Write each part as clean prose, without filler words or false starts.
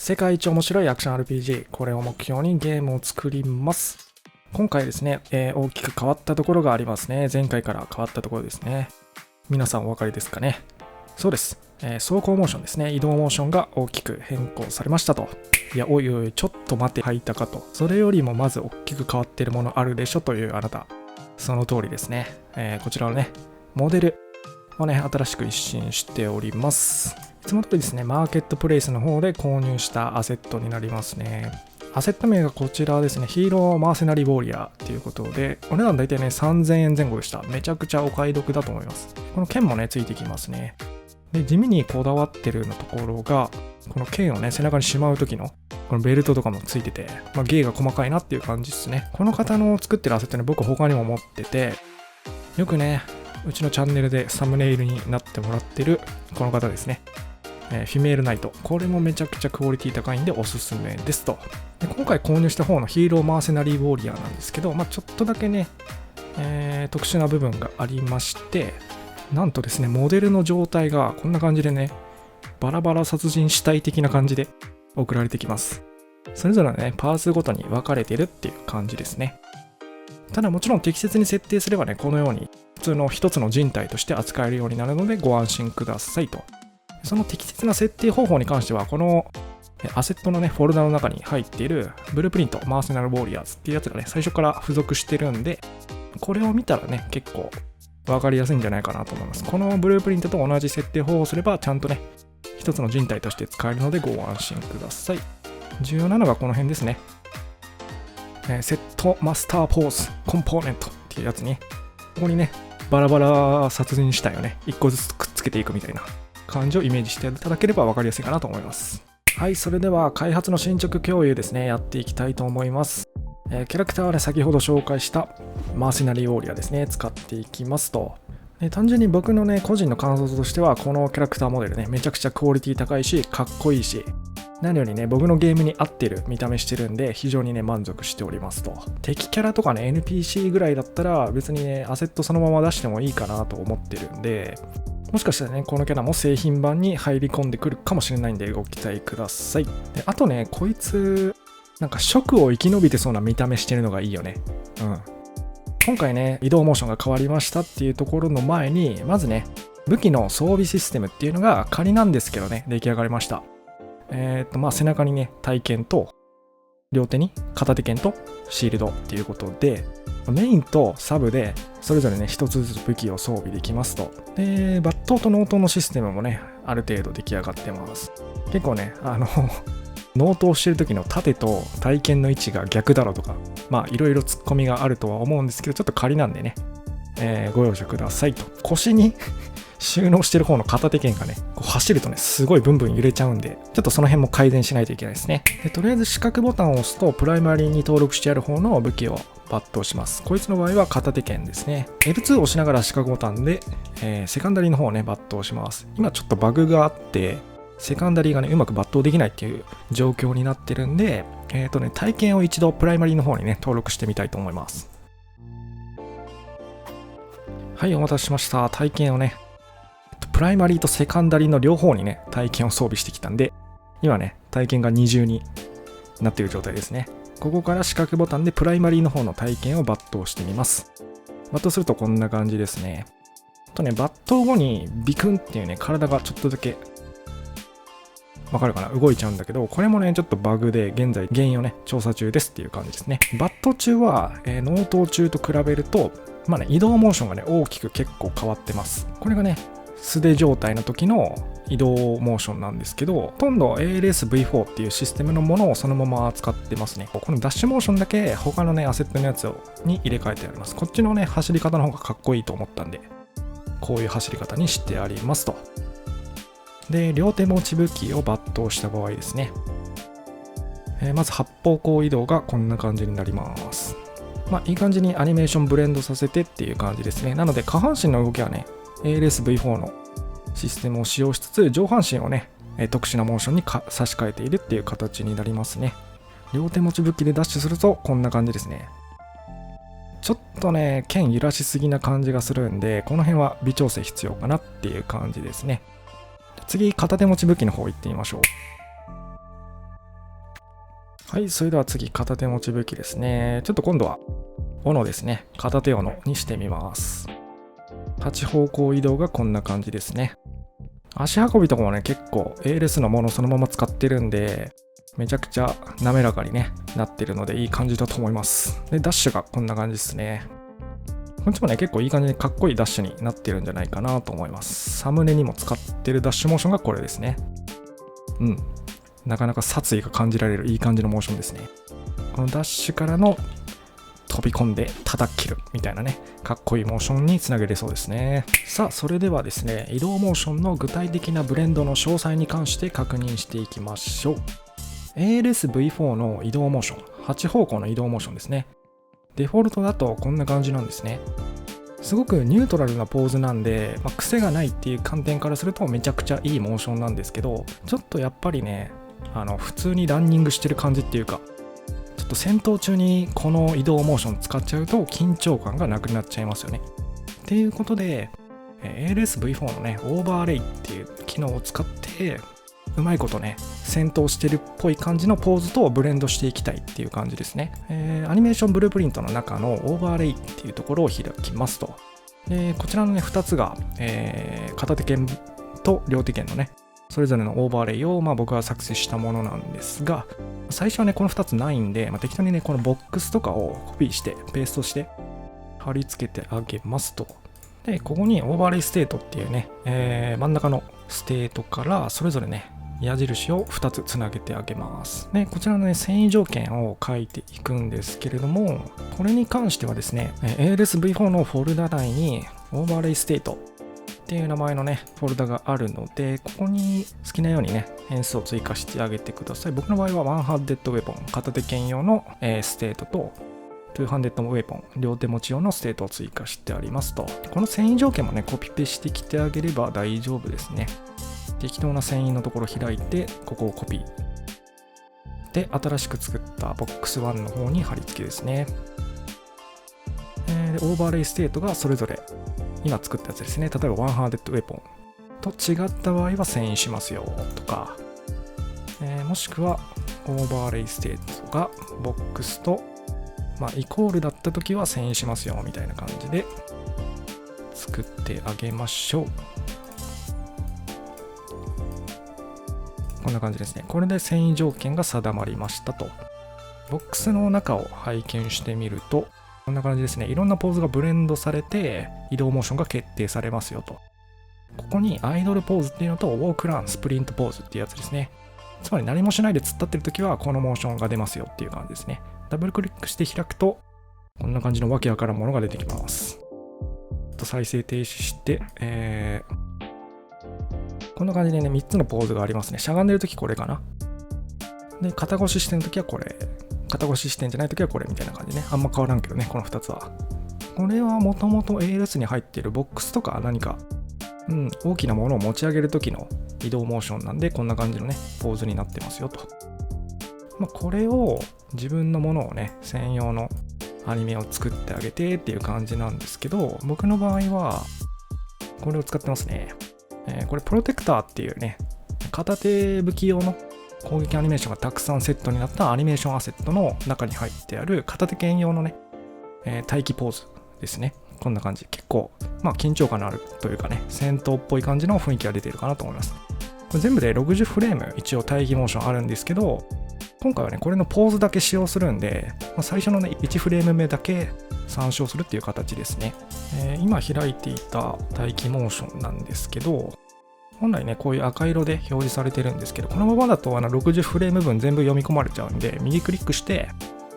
世界一面白いアクション RPG、これを目標にゲームを作ります。今回ですね、大きく変わったところがありますね。前回から変わったところですね。皆さんお分かりですかね。そうです。走行モーションですね。移動モーションが大きく変更されましたと。いや、おいおい、ちょっと待て、入ったかと。それよりもまず大きく変わっているものあるでしょというあなた。その通りですね。こちらのね、モデルをね、新しく一新しております。いつも通りですね、マーケットプレイスの方で購入したアセットになりますね。アセット名がこちらですね、ヒーローマーセナリーウォリアーということで、お値段大体ね、3000円前後でした。めちゃくちゃお買い得だと思います。この剣もね、ついてきますね。で、地味にこだわってるのところが、この剣をね、背中にしまう時の、このベルトとかもついてて、芸が細かいなっていう感じですね。この方の作ってるアセットね、僕他にも持ってて、よくね、うちのチャンネルでサムネイルになってもらってるこの方ですね。フィメールナイト。これもめちゃくちゃクオリティ高いんでおすすめですと。で今回購入した方のヒーローマーセナリーウォーリアーなんですけど、ちょっとだけね、特殊な部分がありまして、なんとですね、モデルの状態がこんな感じでね、バラバラ殺人死体的な感じで送られてきます。それぞれのね、パーツごとに分かれてるっていう感じですね。ただもちろん適切に設定すればね、このように普通の一つの人体として扱えるようになるのでご安心くださいと。その適切な設定方法に関しては、このアセットのね、フォルダの中に入っているブループリント、マーセナルウォーリアーズっていうやつがね、最初から付属してるんで、これを見たらね、結構わかりやすいんじゃないかなと思います。このブループリントと同じ設定方法をすれば、ちゃんとね、一つの人体として使えるのでご安心ください。重要なのがこの辺ですね。セットマスターポーズコンポーネントっていうやつに、ここにね、バラバラ殺人死体をね、一個ずつくっつけていくみたいな感じをイメージしていただければ分かりやすいかなと思います。はい、それでは開発の進捗共有ですね、やっていきたいと思います。キャラクターはね、先ほど紹介したマーセナリーウォーリアーですね、使っていきますと。単純に僕のね、個人の感想としては、このキャラクターモデルね、めちゃくちゃクオリティ高いし、かっこいいし、何よりね、僕のゲームに合ってる見た目してるんで、非常にね、満足しておりますと。敵キャラとかね、NPC ぐらいだったら、別にね、アセットそのまま出してもいいかなと思ってるんで、もしかしたらね、このキャラも製品版に入り込んでくるかもしれないんでご期待ください。であとね、こいつ、なんか食を生き延びてそうな見た目してるのがいいよね。今回ね、移動モーションが変わりましたっていうところの前に、まずね、武器の装備システムっていうのが仮なんですけどね、出来上がりました。背中にね、体剣と、両手に片手剣とシールドっていうことで、メインとサブでそれぞれね一つずつ武器を装備できますと。で、抜刀と納刀のシステムもねある程度出来上がってます。結構ね納刀してる時の盾と体剣の位置が逆だろとかいろいろツッコミがあるとは思うんですけど、ちょっと仮なんでね、ご容赦くださいと。腰に収納してる方の片手剣がね、こう走るとね、すごいブンブン揺れちゃうんで、ちょっとその辺も改善しないといけないですね。でとりあえず四角ボタンを押すと、プライマリーに登録してある方の武器を抜刀します。こいつの場合は片手剣ですね。L2 を押しながら四角ボタンで、セカンダリーの方をね、抜刀します。今ちょっとバグがあって、セカンダリーがね、うまく抜刀できないっていう状況になってるんで、体験を一度プライマリーの方にね、登録してみたいと思います。はい、お待たせしました。体験をね、プライマリーとセカンダリーの両方にね、体験を装備してきたんで、今ね、体験が二重になっている状態ですね。ここから四角ボタンでプライマリーの方の体験を抜刀してみます。抜刀するとこんな感じですね。あとね、抜刀後にビクンっていうね、体がちょっとだけ、わかるかな、動いちゃうんだけど、これもね、ちょっとバグで現在原因をね、調査中ですっていう感じですね。抜刀中は、納刀中と比べると、移動モーションがね、大きく結構変わってます。これがね、素手状態の時の移動モーションなんですけど、ほとんど ALS-V4 っていうシステムのものをそのまま使ってますね。このダッシュモーションだけ他のね、アセットのやつに入れ替えてあります。こっちのね、走り方の方がかっこいいと思ったんで、こういう走り方にしてありますと。で、両手持ち武器を抜刀した場合ですね。まず八方向移動がこんな感じになります。いい感じにアニメーションブレンドさせてっていう感じですね。なので下半身の動きはね、ALS-V4 のシステムを使用しつつ、上半身をね、特殊なモーションに差し替えているっていう形になりますね。両手持ち武器でダッシュするとこんな感じですね。ちょっとね、剣揺らしすぎな感じがするんで、この辺は微調整必要かなっていう感じですね。次、片手持ち武器の方行ってみましょう。はい、それでは次、片手持ち武器ですね。ちょっと今度は、斧ですね。片手斧にしてみます。8方向移動がこんな感じですね。足運びとかもね、結構 ALS のものをそのまま使ってるんで、めちゃくちゃ滑らかにね、なってるのでいい感じだと思います。で、ダッシュがこんな感じですね。こっちもね、結構いい感じでかっこいいダッシュになってるんじゃないかなと思います。サムネにも使ってるダッシュモーションがこれですね。なかなか殺意が感じられるいい感じのモーションですね。このダッシュからの飛び込んで叩き切るみたいなね、かっこいいモーションにつなげれそうですね。さあ、それではですね、移動モーションの具体的なブレンドの詳細に関して確認していきましょう。ALS-V4 の移動モーション、8方向の移動モーションですね。デフォルトだとこんな感じなんですね。すごくニュートラルなポーズなんで、癖がないっていう観点からするとめちゃくちゃいいモーションなんですけど、ちょっとやっぱりね、普通にランニングしてる感じっていうか、ちょっと戦闘中にこの移動モーション使っちゃうと緊張感がなくなっちゃいますよね。っていうことで、ALS-V4 のね、オーバーレイっていう機能を使って、うまいことね、戦闘してるっぽい感じのポーズとブレンドしていきたいっていう感じですね。アニメーションブループリントの中のオーバーレイっていうところを開きますと。こちらのね、2つが、片手剣と両手剣のね、それぞれのオーバーレイを、僕は作成したものなんですが、最初はね、この2つないんで、適当にね、このボックスとかをコピーして、ペーストして貼り付けてあげますと。で、ここにオーバーレイステートっていうね、真ん中のステートからそれぞれね、矢印を2つつなげてあげます。で、こちらのね、遷移条件を書いていくんですけれども、これに関してはですね、ALS-V4 のフォルダ内にオーバーレイステートっていう名前のね、フォルダがあるので、ここに好きなようにね、変数を追加してあげてください。僕の場合はワンハンデッドウェポン、片手剣用のステートと、トゥーハンデッドウェポン、両手持ち用のステートを追加してありますと。この遷移条件もね、コピペしてきてあげれば大丈夫ですね。適当な遷移のところ開いて、ここをコピー。で、新しく作ったボックス1の方に貼り付けですね。で、オーバーレイステートがそれぞれ今作ったやつですね。例えばワンハンデッドウェポンと違った場合は遷移しますよとか、もしくはオーバーレイステートがボックスとイコールだったときは遷移しますよみたいな感じで作ってあげましょう。こんな感じですね。これで遷移条件が定まりましたと。ボックスの中を拝見してみると、こんな感じですね。いろんなポーズがブレンドされて移動モーションが決定されますよと。ここにアイドルポーズっていうのとウォークラン、スプリントポーズっていうやつですね。つまり何もしないで突っ立ってるときはこのモーションが出ますよっていう感じですね。ダブルクリックして開くと、こんな感じのわけわからんものが出てきます。再生停止して、こんな感じでね、3つのポーズがありますね。しゃがんでるときこれかな。で、肩越ししてるときはこれ。肩越ししてんじゃないときはこれみたいな感じね。あんま変わらんけどね、この2つは。これはもともと ALS に入っているボックスとか何か、大きなものを持ち上げるときの移動モーションなんで、こんな感じのね、ポーズになってますよと。これを自分のものをね、専用のアニメを作ってあげてっていう感じなんですけど、僕の場合は、これを使ってますね。これプロテクターっていうね、片手武器用の攻撃アニメーションがたくさんセットになったアニメーションアセットの中に入ってある片手剣用のね、待機ポーズですね。こんな感じ。結構、緊張感のあるというかね、戦闘っぽい感じの雰囲気が出ているかなと思います。これ全部で60フレーム一応待機モーションあるんですけど、今回はね、これのポーズだけ使用するんで、最初のね、1フレーム目だけ参照するっていう形ですね。今開いていた待機モーションなんですけど、本来ね、こういう赤色で表示されてるんですけど、このままだと60フレーム分全部読み込まれちゃうんで、右クリックして、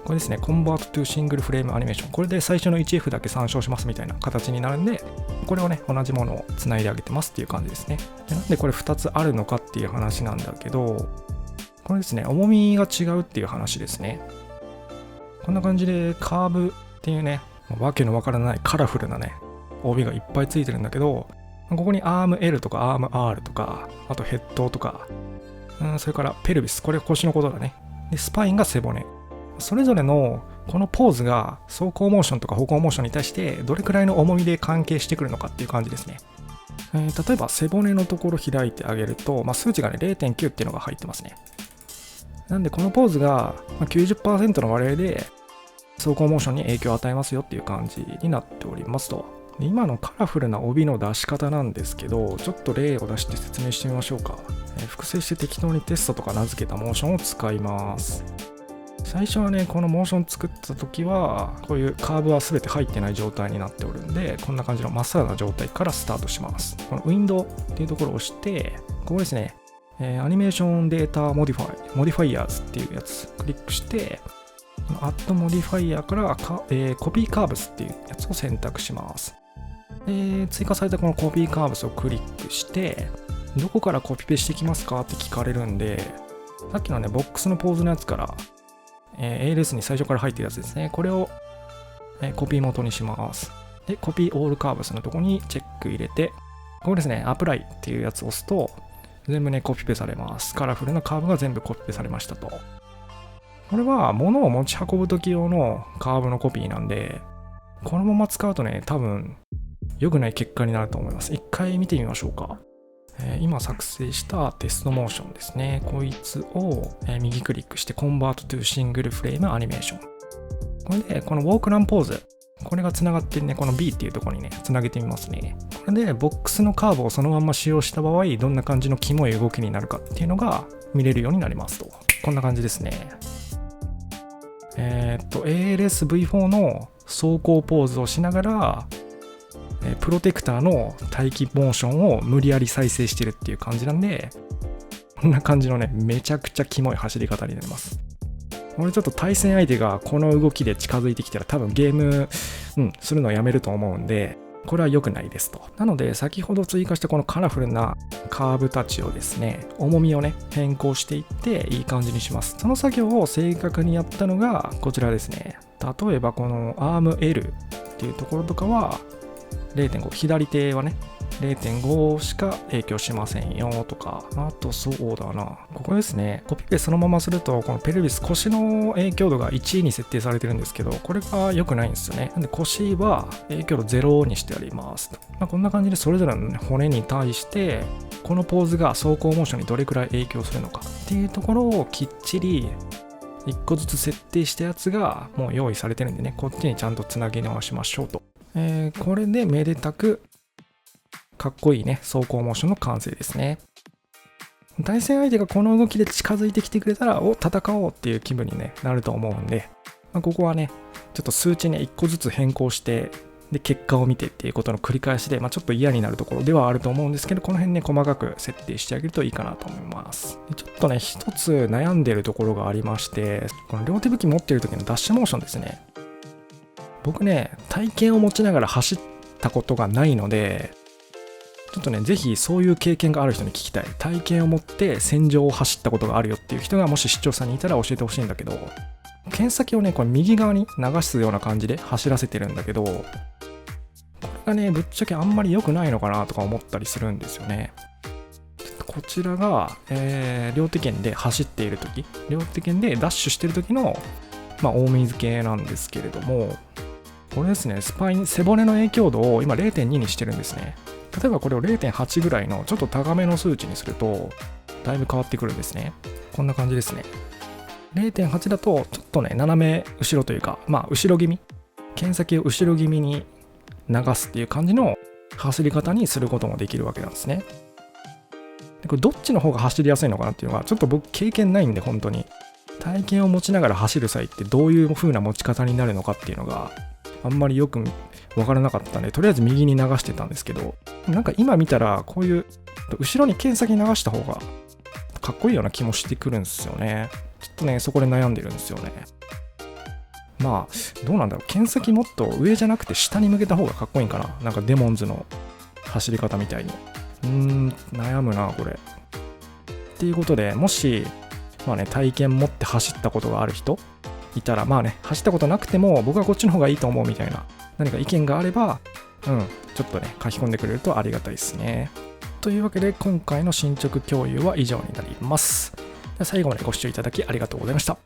これですね、Convert to Single Frame Animation。これで最初の 1F だけ参照しますみたいな形になるんで、これをね、同じものをつないであげてますっていう感じですね。で、なんでこれ2つあるのかっていう話なんだけど、これですね、重みが違うっていう話ですね。こんな感じでカーブっていうね、わけのわからないカラフルなね、帯がいっぱいついてるんだけど、ここにアーム L とかアーム R とか、あとヘッドとか、それからペルビス、これ腰のことだね。で、スパインが背骨。それぞれのこのポーズが走行モーションとか歩行モーションに対してどれくらいの重みで関係してくるのかっていう感じですね。例えば背骨のところ開いてあげると、数値がね 0.9 っていうのが入ってますね。なんでこのポーズが 90% の割合で走行モーションに影響を与えますよっていう感じになっておりますと。で今のカラフルな帯の出し方なんですけど、ちょっと例を出して説明してみましょうか。複製して適当にテストとか名付けたモーションを使います。最初はね、このモーション作った時は、こういうカーブは全て入ってない状態になっておるんで、こんな感じのまっさらな状態からスタートします。このウィンドウっていうところを押して、ここですね、アニメーションデータモディファイヤーズっていうやつクリックして、アッドモディファイヤーからコピーカーブスっていうやつを選択します。追加されたこのコピーカーブスをクリックして、どこからコピペしてきますかって聞かれるんで、さっきのね、ボックスのポーズのやつから、ALS に最初から入ってるやつですね。これを、コピー元にします。で、コピーオールカーブスのところにチェック入れて、ここですね、アプライっていうやつを押すと、全部ね、コピペされます。カラフルなカーブが全部コピペされましたと。これは物を持ち運ぶとき用のカーブのコピーなんで、このまま使うとね、多分良くない結果になると思います。一回見てみましょうか。今作成したテストモーションですね。こいつを右クリックして Convert to Single Frame Animation。これでこのウォークランポーズ、これがつながってるね、この B っていうところにね、つなげてみますね。これでボックスのカーブをそのまま使用した場合、どんな感じのキモい動きになるかっていうのが見れるようになりますと。こんな感じですね。ALS-V4 の走行ポーズをしながら、プロテクターの待機モーションを無理やり再生してるっていう感じなんで、こんな感じのね、めちゃくちゃキモい走り方になります。これちょっと対戦相手がこの動きで近づいてきたら多分ゲーム、するのをやめると思うんで、これは良くないですと。なので先ほど追加したこのカラフルなカーブたちをですね、重みをね、変更していっていい感じにします。その作業を正確にやったのがこちらですね。例えばこのアーム L っていうところとかは、0.5 左手はね 0.5 しか影響しませんよとか、あとそうだな、ここですね、コピペそのままするとこのペルビス腰の影響度が1に設定されてるんですけど、これが良くないんですよね。なんで腰は影響度0にしてありますと。こんな感じでそれぞれの、ね、骨に対してこのポーズが走行モーションにどれくらい影響するのかっていうところをきっちり1個ずつ設定したやつがもう用意されてるんでね、こっちにちゃんとつなぎ直しましょうと。これでめでたくかっこいいね走行モーションの完成ですね。対戦相手がこの動きで近づいてきてくれたら戦おうっていう気分に、ね、なると思うんで、ここはねちょっと数値ね1個ずつ変更してで結果を見てっていうことの繰り返しで、ちょっと嫌になるところではあると思うんですけど、この辺ね細かく設定してあげるといいかなと思います。ちょっとね一つ悩んでるところがありまして、この両手武器持ってる時のダッシュモーションですね。僕ね、体験を持ちながら走ったことがないので、ちょっとね、ぜひそういう経験がある人に聞きたい。体験を持って戦場を走ったことがあるよっていう人がもし視聴者にいたら教えてほしいんだけど、剣先をね、これ右側に流すような感じで走らせてるんだけど、これがね、ぶっちゃけあんまり良くないのかなとか思ったりするんですよね。こちらが、両手剣で走っているとき、両手剣でダッシュしてるときの、大水系なんですけれども、これですね、背骨の影響度を今 0.2 にしてるんですね。例えばこれを 0.8 ぐらいのちょっと高めの数値にすると、だいぶ変わってくるんですね。こんな感じですね。0.8 だと、ちょっとね、斜め後ろというか、後ろ気味。剣先を後ろ気味に流すっていう感じの走り方にすることもできるわけなんですね。でこれどっちの方が走りやすいのかなっていうのは、ちょっと僕経験ないんで、本当に。体験を持ちながら走る際ってどういう風な持ち方になるのかっていうのが、あんまりよく分からなかったんで、とりあえず右に流してたんですけど、なんか今見たらこういう後ろに剣先流した方がかっこいいような気もしてくるんですよね。ちょっとねそこで悩んでるんですよね。どうなんだろう、剣先もっと上じゃなくて下に向けた方がかっこいいんかな。なんかデモンズの走り方みたいに。悩むなこれ。っていうことで、もし体験持って走ったことがある人いたら、走ったことなくても僕はこっちの方がいいと思うみたいな何か意見があれば、ちょっとね書き込んでくれるとありがたいですね。というわけで今回の進捗共有は以上になります。最後までご視聴いただきありがとうございました。